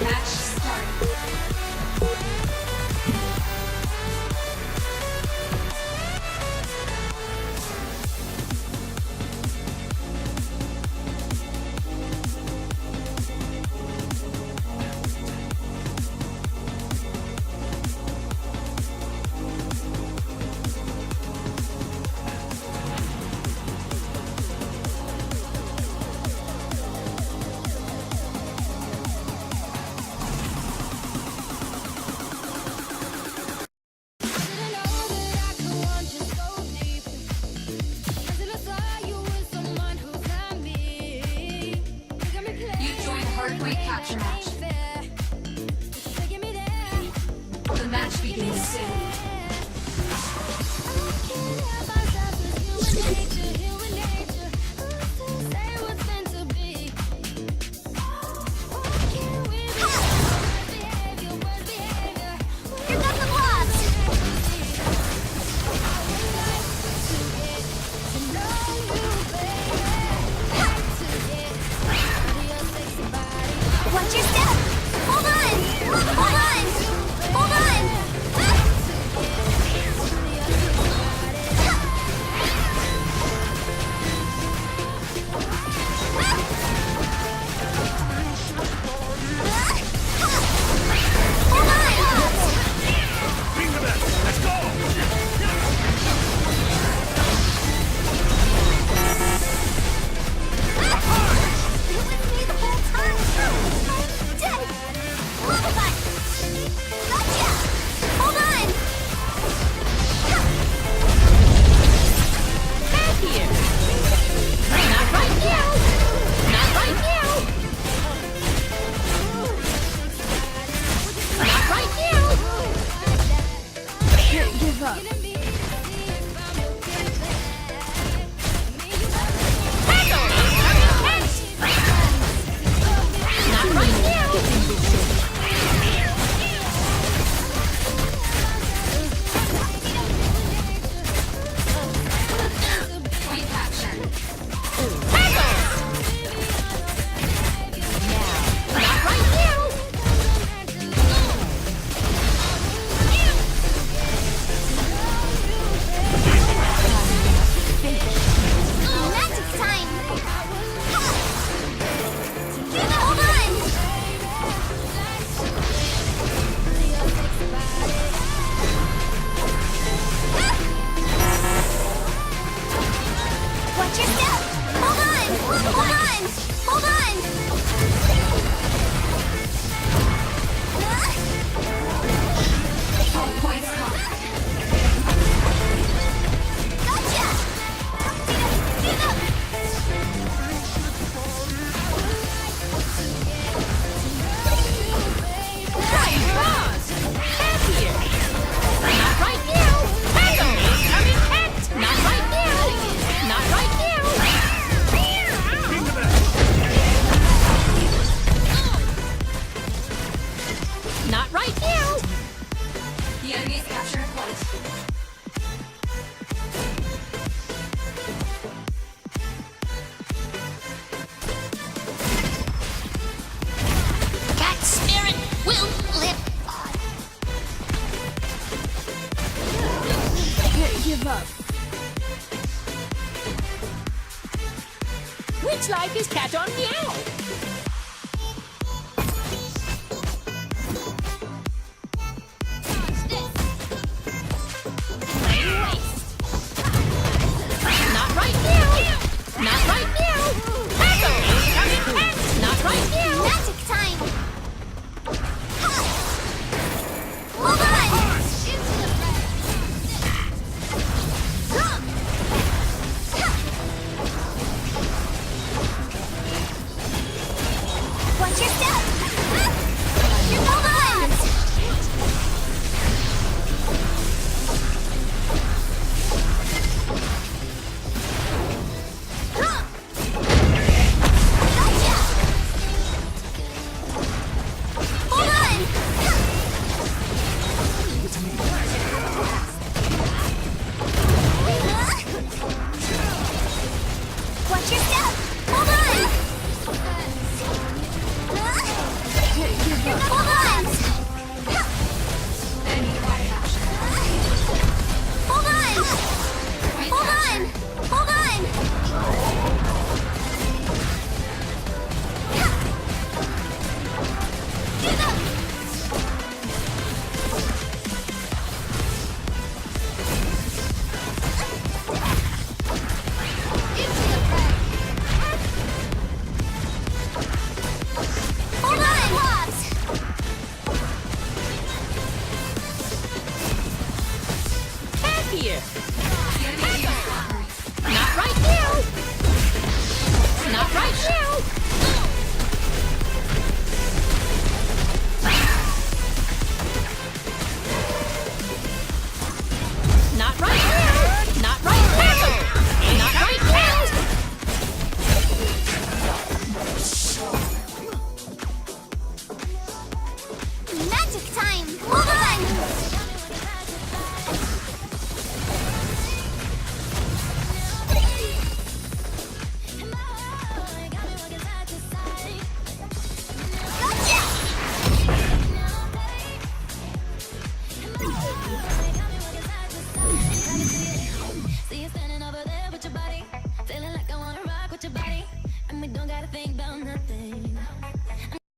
Match start. Hardpoint capture match. The match begins soon. Watch your step! Hold on! Hold on! Hold on! Bring them in! Let's go! You with me the whole time? Dead! Lullaby! Gotcha! Hold on! Back here! Not right now! Not right now! Not right now! Can't give up. Not right now! Point capture. Not right now! Magic time! Hold on! Watch your step! Hold on! Hold on! Hold on! All points lost. Gotcha! Back here! Not right now! Not right now! Not right now! Bring them in! Not right now! The enemy's captured a point. That spirit will live on. Can't give up. Which life is cat on meow? Not right now! Not right now! Not right now! Magic time! Hold on! Watch your step! Hold on! Gotcha! Hold on! Watch your step! Hold on! Hold on! Enemy point capture. Hold on! Point Hold capture. on! Hold on! Get up! Hold on! Back here. The enemy is conquered. Not right now. Not right now. Not right now. Not right now. Not right now. Magic time! Hold on! Gotcha!